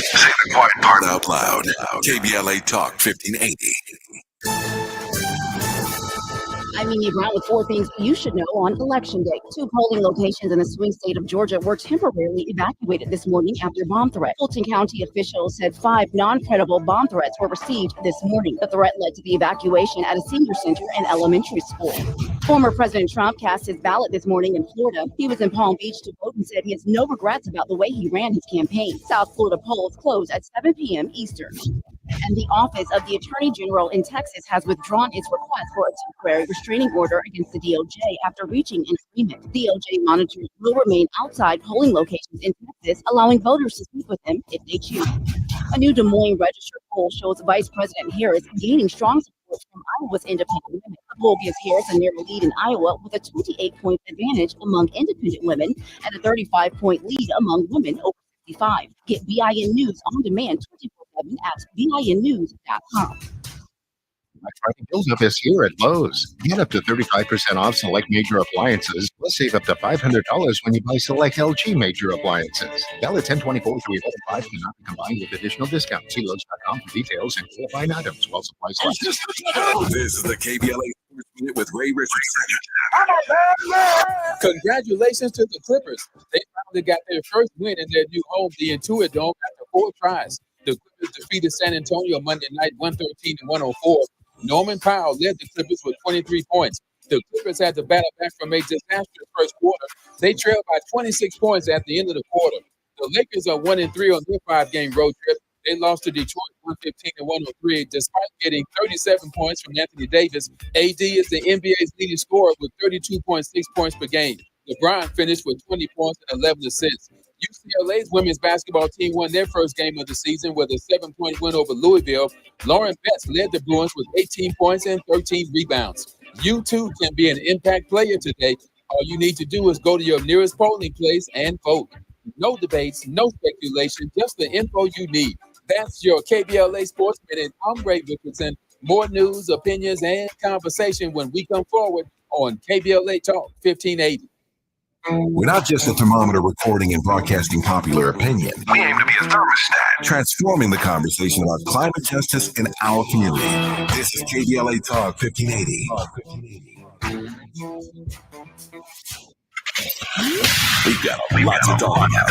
Say the quiet part out loud. KBLA Talk 1580. I'm Mimi Brown with four things you should know on Election Day. Two polling locations in the swing state of Georgia were temporarily evacuated this morning after a bomb threat. Fulton County officials said 5 non-credible bomb threats were received this morning. The threat led to the evacuation at a senior center and elementary school. Former President Trump cast his ballot this morning in Florida. He was in Palm Beach to vote and said he has no regrets about the way he ran his campaign. South Florida polls close at 7 p.m. Eastern. And the Office of the Attorney General in Texas has withdrawn its request for a temporary restraining order against the DOJ after reaching an agreement. DOJ monitors will remain outside polling locations in Texas, allowing voters to speak with them if they choose. A new Des Moines Register poll shows Vice President Harris gaining strong support from Iowa's independent women. The poll gives Harris a narrow lead in Iowa with a 28-point advantage among independent women and a 35-point lead among women over 65. Get BIN News on demand 24/7 at BINnews.com. Black Friday build-up is here at Lowe's. Get up to 35% off select major appliances. Plus save up to $500 when you buy select LG major appliances. Valid 10/24 through 11/5 cannot be combined with additional discounts. See Lowe's.com for details and qualifying items while supplies last. This is the KBLA Sports Minute with Ray Richardson. Congratulations to the Clippers. They finally got their first win in their new home, the Intuit Dome, after 4 tries. The Clippers defeated San Antonio Monday night 113-104. Norman Powell led the Clippers with 23 points. The Clippers had to battle back from a disastrous first quarter. They trailed by 26 points at the end of the quarter. The Lakers are 1-3 on their 5-game road trip. They lost to Detroit 115-103 despite getting 37 points from Anthony Davis. AD is the NBA's leading scorer with 32.6 points per game. LeBron finished with 20 points and 11 assists. UCLA's women's basketball team won their first game of the season with a 7-point win over Louisville. Lauren Betts led the Bruins with 18 points and 13 rebounds. You too can be an impact player today. All you need to do is go to your nearest polling place and vote. No debates, no speculation, just the info you need. That's your KBLA Sports Minute. I'm Ray Richardson. More news, opinions, and conversation when we come forward on KBLA Talk 1580. We're not just a thermometer recording and broadcasting popular opinion. We aim to be a thermostat, transforming the conversation about climate justice in our community. This is KBLA Talk 1580. We've got a lot to talk about.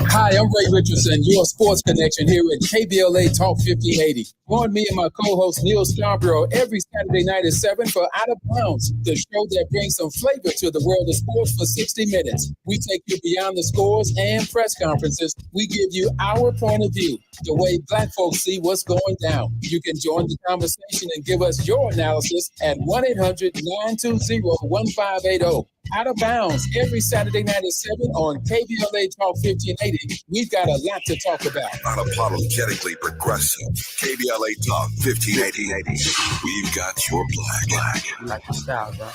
Hi, I'm Ray Richardson, your sports connection here at KBLA Talk 1580. Join me and my co-host Neil Scarborough every Saturday night at 7 for Out of Bounds, the show that brings some flavor to the world of sports for 60 minutes. We take you beyond the scores and press conferences. We give you our point of view, the way Black folks see what's going down. You can join the conversation and give us your analysis at 1-800-920-1580. Out of Bounds every Saturday night at 7 on KBLA Talk 1580. We've got a lot to talk about. Unapologetically progressive. KBLA Talk 1580. We've got your black. Like the style, bro.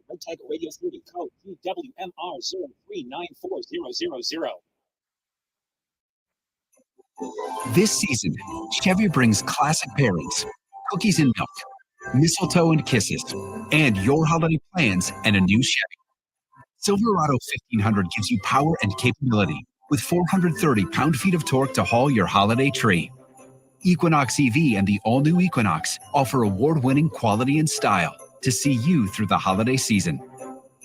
Red Tiger Radio Studio code QWMR 0394000. This season, Chevy brings classic pairings, cookies and milk, mistletoe and kisses, and your holiday plans and a new Chevy. Silverado 1500 gives you power and capability with 430 pound-feet of torque to haul your holiday tree. Equinox EV and the all-new Equinox offer award-winning quality and style to see you through the holiday season.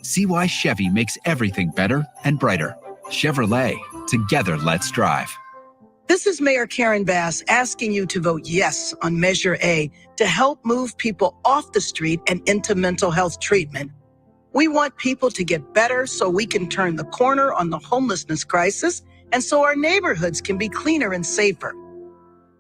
See why Chevy makes everything better and brighter. Chevrolet, together let's drive. This is Mayor Karen Bass asking you to vote yes on Measure A to help move people off the street and into mental health treatment. We want people to get better so we can turn the corner on the homelessness crisis and so our neighborhoods can be cleaner and safer.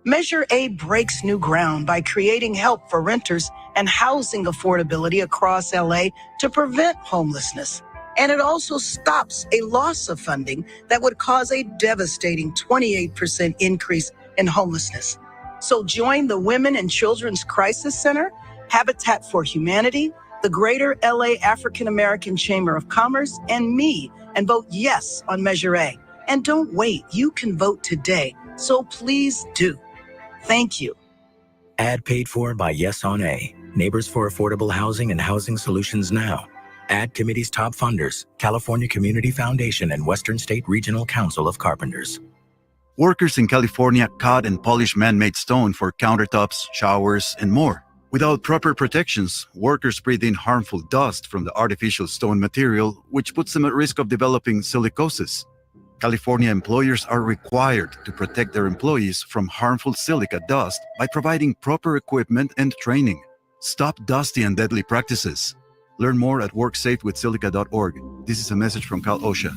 Measure A breaks new ground by creating help for renters and housing affordability across LA to prevent homelessness. And it also stops a loss of funding that would cause a devastating 28% increase in homelessness. So join the Women and Children's Crisis Center, Habitat for Humanity, the Greater LA African American Chamber of Commerce, and me, and vote yes on Measure A. And don't wait, you can vote today. So please do. Thank you. Ad paid for by Yes on A, Neighbors for Affordable Housing and Housing Solutions Now. Ad committee's top funders, California Community Foundation and Western State Regional Council of Carpenters. Workers in California cut and polish man-made stone for countertops, showers, and more. Without proper protections, workers breathe in harmful dust from the artificial stone material, which puts them at risk of developing silicosis. California employers are required to protect their employees from harmful silica dust by providing proper equipment and training. Stop dusty and deadly practices. Learn more at worksafewithsilica.org. This is a message from Cal OSHA.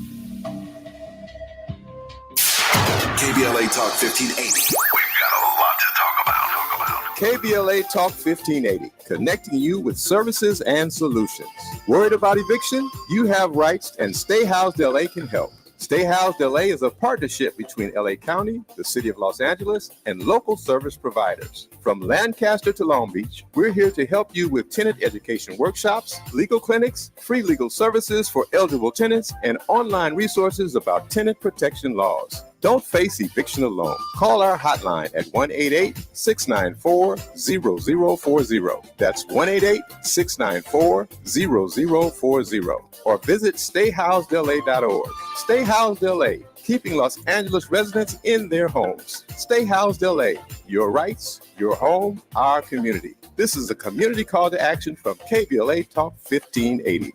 KBLA Talk 1580. We've got a lot to talk about. KBLA Talk 1580, connecting you with services and solutions. Worried about eviction? You have rights, and Stay Housed LA can help. Stay Housed LA is a partnership between LA County, the City of Los Angeles, and local service providers. From Lancaster to Long Beach, we're here to help you with tenant education workshops, legal clinics, free legal services for eligible tenants, and online resources about tenant protection laws. Don't face eviction alone. Call our hotline at 1-888-694-0040. That's 1-888-694-0040. Or visit stayhousedla.org. Stay Housed LA, keeping Los Angeles residents in their homes. Stay Housed LA, your rights, your home, our community. This is a community call to action from KBLA Talk 1580.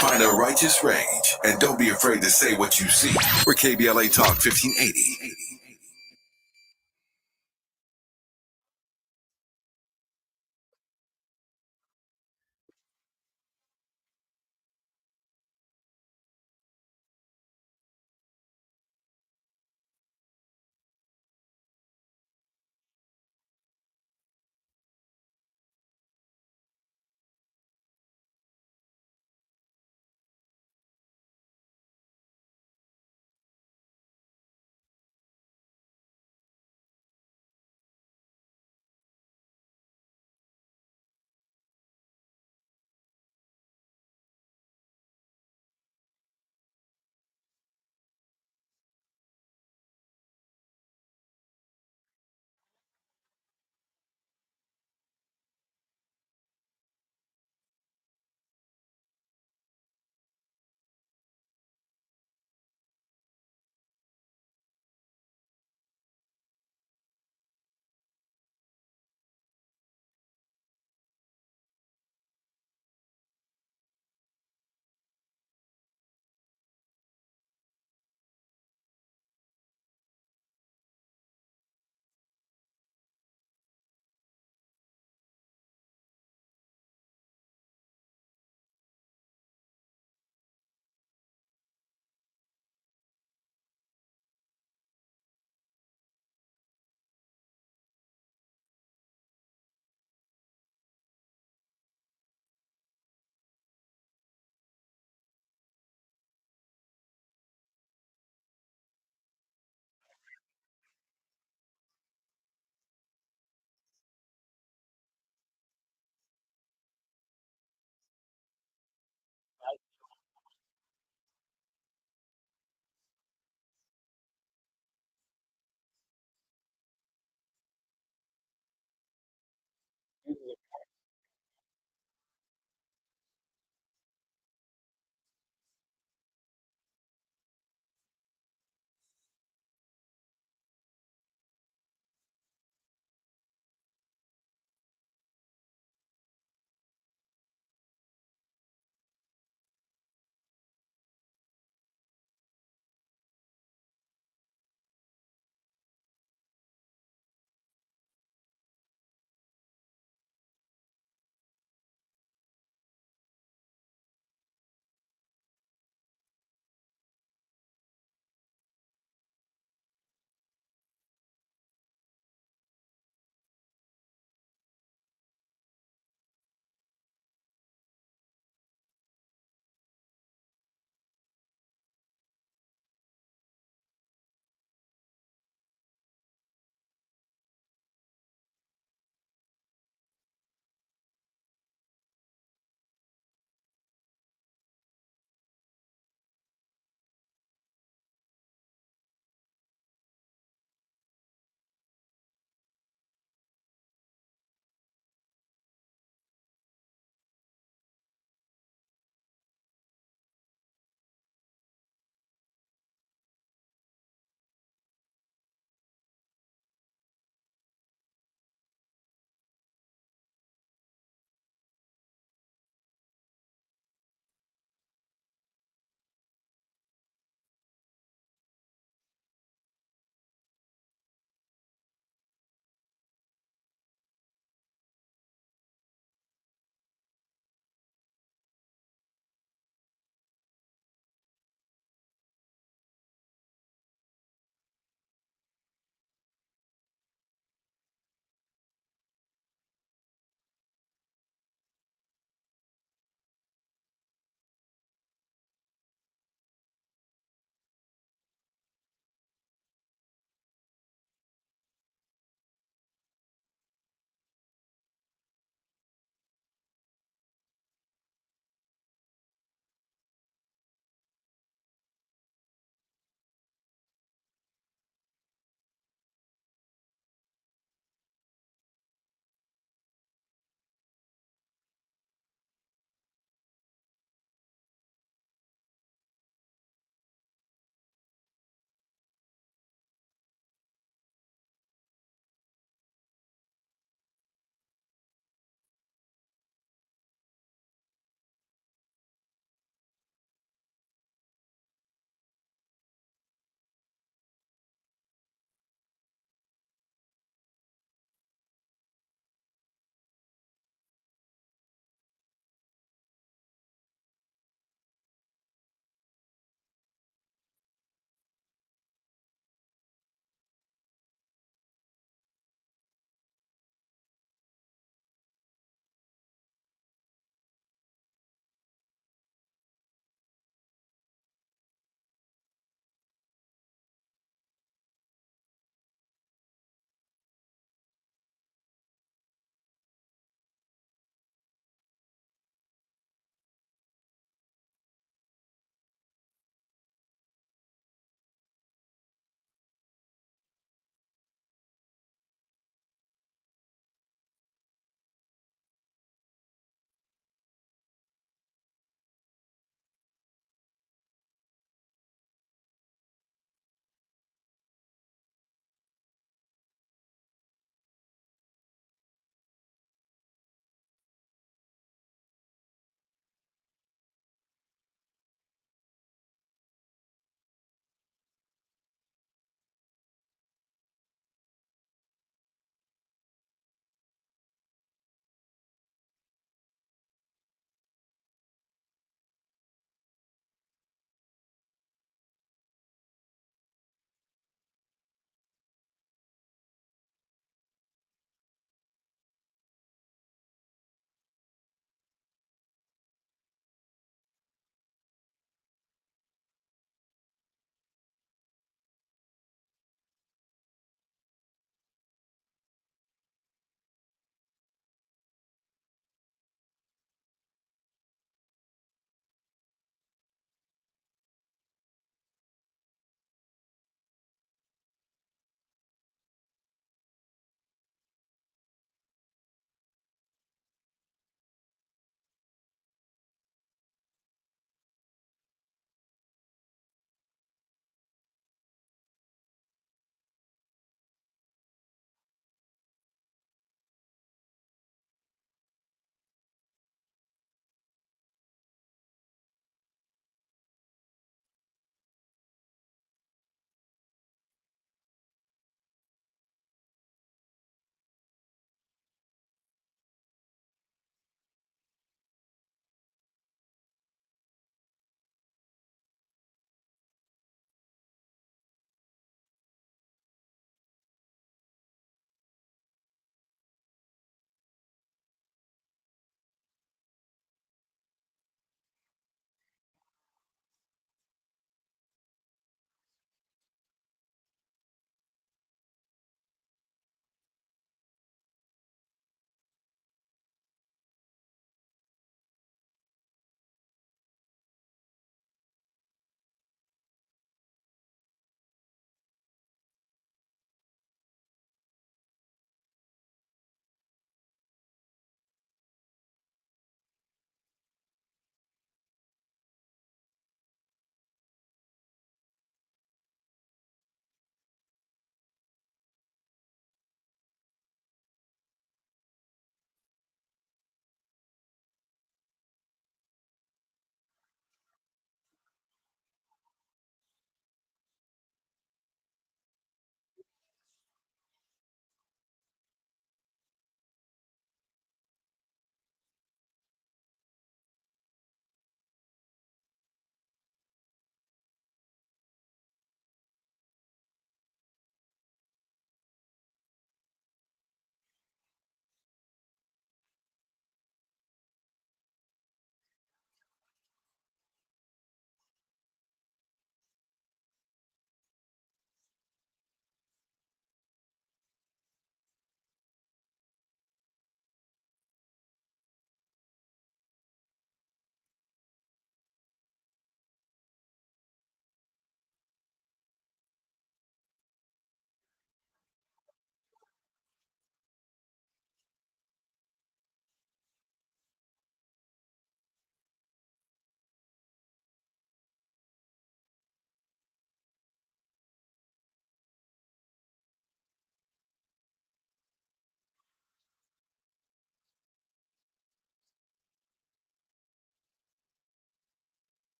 Find a righteous rage and don't be afraid to say what you see. We're KBLA Talk 1580.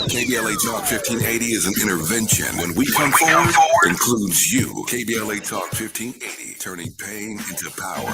KBLA Talk 1580 is an intervention. When we come forward, includes you. KBLA Talk 1580, turning pain into power.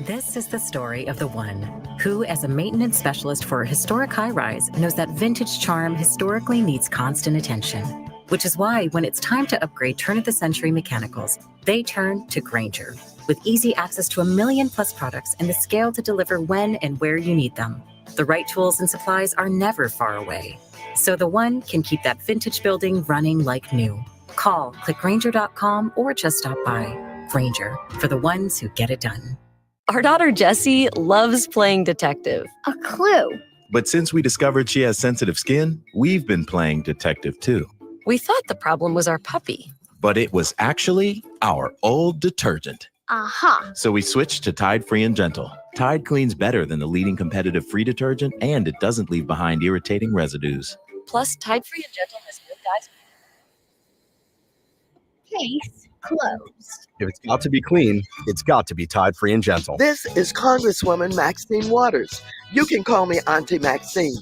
This is the story of the one who, as a maintenance specialist for a historic high-rise, knows that vintage charm historically needs constant attention. Which is why when it's time to upgrade turn-of-the-century mechanicals, they turn to Grainger. With easy access to 1 million+ products and the scale to deliver when and where you need them. The right tools and supplies are never far away. So the one can keep that vintage building running like new. Call, click Grainger.com, or just stop by. Grainger, for the ones who get it done. Our daughter Jessie loves playing detective. A clue. But since we discovered she has sensitive skin, we've been playing detective too. We thought the problem was our puppy. But it was actually our old detergent. Aha. So we switched to Tide Free and Gentle. Tide cleans better than the leading competitive free detergent, and it doesn't leave behind irritating residues. Plus, Tide Free and Gentle has no dyes. Case closed. If it's got to be clean, it's got to be Tide Free and Gentle. This is Congresswoman Maxine Waters. You can call me Auntie Maxine.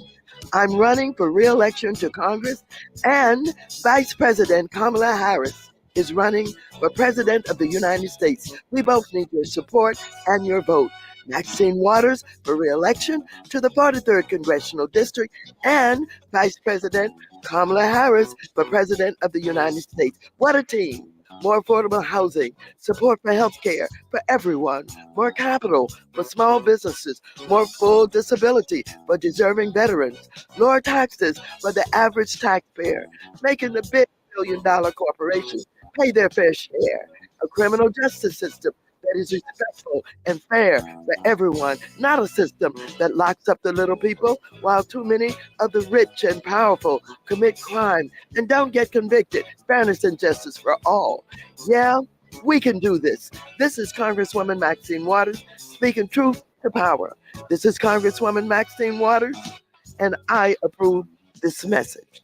I'm running for re-election to Congress, and Vice President Kamala Harris is running for President of the United States. We both need your support and your vote. Maxine Waters for re-election to the 43rd Congressional District, and Vice President Kamala Harris for President of the United States. What a team. More affordable housing, support for health care for everyone, more capital for small businesses, more full disability for deserving veterans, lower taxes for the average taxpayer, making the big billion-dollar corporations pay their fair share, a criminal justice system that is respectful and fair for everyone, not a system that locks up the little people while too many of the rich and powerful commit crime and don't get convicted. Fairness and justice for all. Yeah, we can do this. This is Congresswoman Maxine Waters speaking truth to power. This is Congresswoman Maxine Waters, and I approve this message.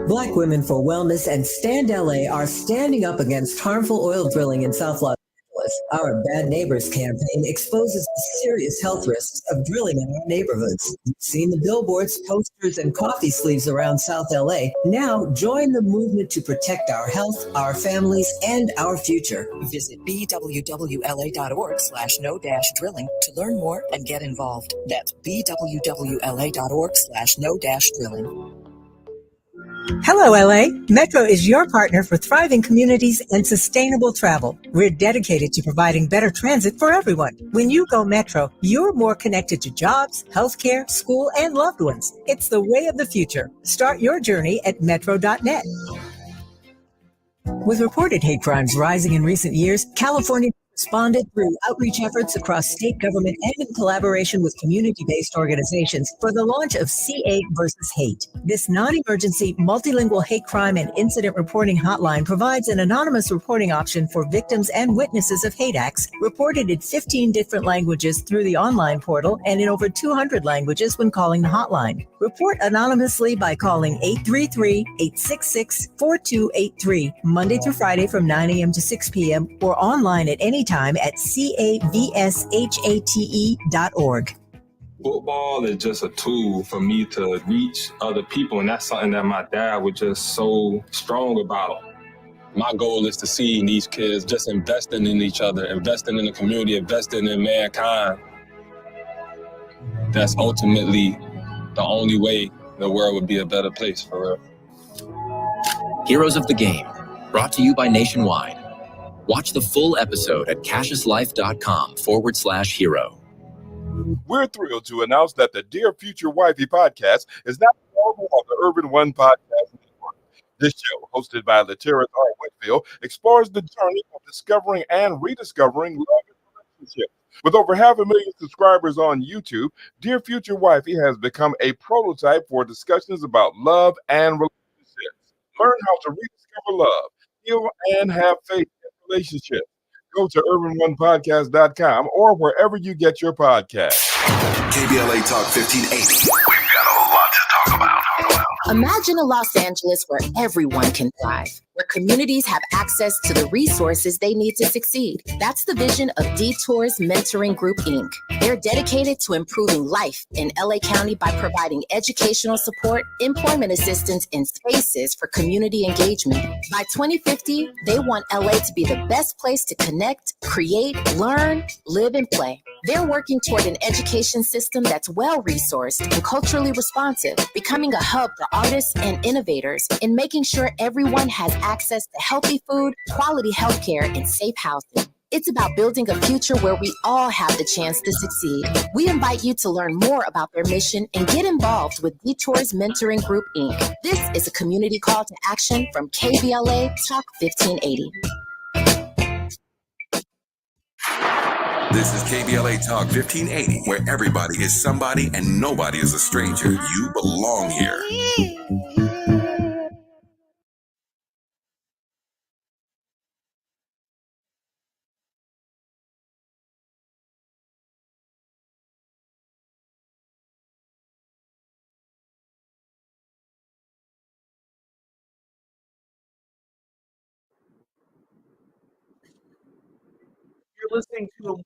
Black Women for Wellness and Stand LA are standing up against harmful oil drilling in South Los Angeles. Our Bad Neighbors campaign exposes the serious health risks of drilling in our neighborhoods. You've seen the billboards, posters, and coffee sleeves around South LA. Now join the movement to protect our health, our families, and our future. Visit bwwla.org/no-drilling to learn more and get involved. That's bwwla.org/no-drilling. Hello, LA. Metro is your partner for thriving communities and sustainable travel. We're dedicated to providing better transit for everyone. When you go Metro, you're more connected to jobs, healthcare, school, and loved ones. It's the way of the future. Start your journey at metro.net. With reported hate crimes rising in recent years, California responded through outreach efforts across state government and in collaboration with community-based organizations for the launch of CA versus Hate. This non-emergency, multilingual hate crime and incident reporting hotline provides an anonymous reporting option for victims and witnesses of hate acts, reported in 15 different languages through the online portal and in over 200 languages when calling the hotline. Report anonymously by calling 833-866-4283, Monday through Friday from 9 a.m. to 6 p.m. or online at any time at cavshate.org. Football is just a tool for me to reach other people, and that's something that my dad was just so strong about. My goal is to see these kids just investing in each other, investing in the community, investing in mankind. That's ultimately the only way the world would be a better place, for real. Heroes of the Game, brought to you by Nationwide. Watch the full episode at cassiuslife.com/hero. We're thrilled to announce that the Dear Future Wifey podcast is now available on the Urban One Podcast Network. This show, hosted by Latera R. Whitfield, explores the journey of discovering and rediscovering love and relationships. With over 500,000 subscribers on YouTube, Dear Future Wifey has become a prototype for discussions about love and relationships. Learn how to rediscover love, heal, and have faith in relationships. Go to urbanonepodcast.com or wherever you get your podcasts. KBLA Talk 1580. We've got a lot to talk about. Imagine a Los Angeles where everyone can thrive, where communities have access to the resources they need to succeed. That's the vision of Detours Mentoring Group, Inc. They're dedicated to improving life in LA County by providing educational support, employment assistance, and spaces for community engagement. By 2050, they want LA to be the best place to connect, create, learn, live, and play. They're working toward an education system that's well-resourced and culturally responsive, becoming a hub for artists and innovators, and making sure everyone has access to healthy food, quality healthcare, and safe housing. It's about building a future where we all have the chance to succeed. We invite you to learn more about their mission and get involved with Detours Mentoring Group, Inc. This is a community call to action from KBLA Talk 1580. This is KBLA Talk 1580, where everybody is somebody and nobody is a stranger. You belong here. You're listening to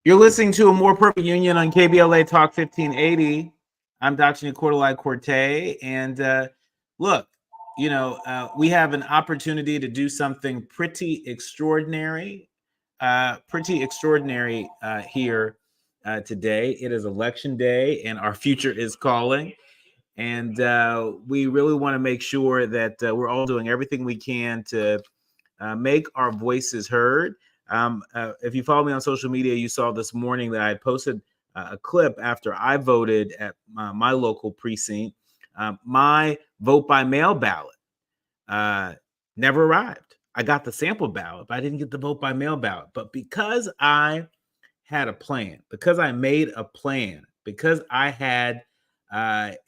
You're listening to A More Perfect Union on KBLA Talk 1580. I'm Dr. Nicolai Corte. And look, we have an opportunity to do something pretty extraordinary here today. It is election day and our future is calling. And we really want to make sure that we're all doing everything we can to make our voices heard. If you follow me on social media, you saw this morning that I posted a clip after I voted at my local precinct. My vote by mail ballot never arrived. I got the sample ballot, but I didn't get the vote by mail ballot. But because I had a plan, because I made a plan, because I had an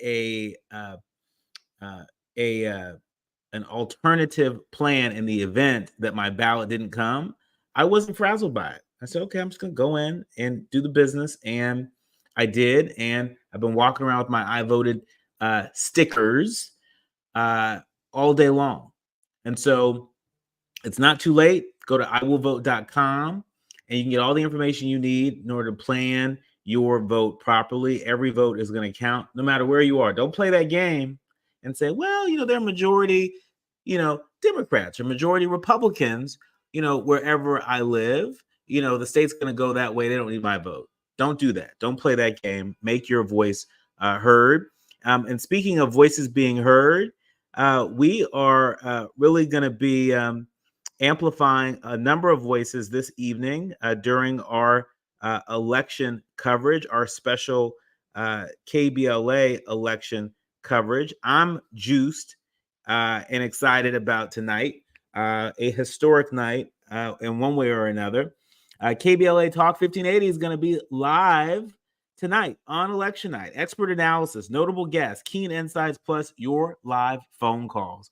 alternative plan in the event that my ballot didn't come, I wasn't frazzled by it. I said, okay, I'm just going to go in and do the business. And I did. And I've been walking around with my I voted stickers all day long. And so it's not too late. Go to iwillvote.com and you can get all the information you need in order to plan your vote properly. Every vote is going to count no matter where you are. Don't play that game and say, well, they're majority, Democrats or majority Republicans, wherever I live, the state's going to go that way. They don't need my vote. Don't do that. Don't play that game. Make your voice heard. And speaking of voices being heard, we are really going to be amplifying a number of voices this evening during our election coverage, our special KBLA election coverage. I'm juiced and excited about tonight, a historic night in one way or another. KBLA Talk 1580 is going to be live tonight on election night. Expert analysis, notable guests, keen insights, plus your live phone calls.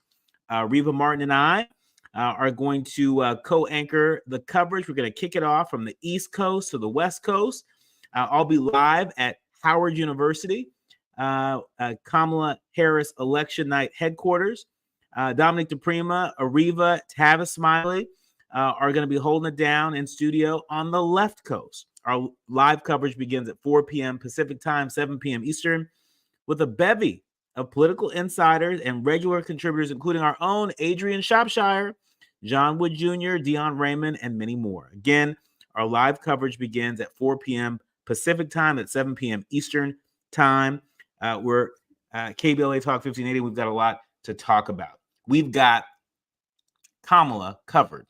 Reva Martin and I are going to co-anchor the coverage. We're going to kick it off from the East Coast to the West Coast. I'll be live at Howard University, Kamala Harris election night headquarters. Dominic DePrima, Areva, Tavis Smiley are going to be holding it down in studio on the left coast. Our live coverage begins at 4 p.m. Pacific time, 7 p.m. Eastern, with a bevy of political insiders and regular contributors, including our own Adrian Shropshire, John Wood Jr., Dion Raymond, and many more. Again, our live coverage begins at 4 p.m. Pacific time, at 7 p.m. Eastern time. We're KBLA Talk 1580. We've got a lot to talk about. We've got Kamala covered.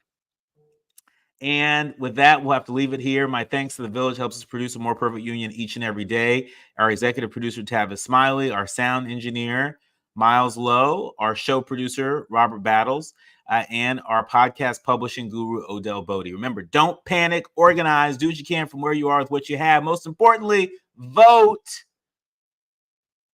And with that, we'll have to leave it here. My thanks to the Village, helps us produce A More Perfect Union each and every day. Our executive producer, Tavis Smiley, our sound engineer, Miles Lowe, our show producer, Robert Battles, and our podcast publishing guru, Odell Bodie. Remember, don't panic, organize, do what you can from where you are with what you have. Most importantly, vote.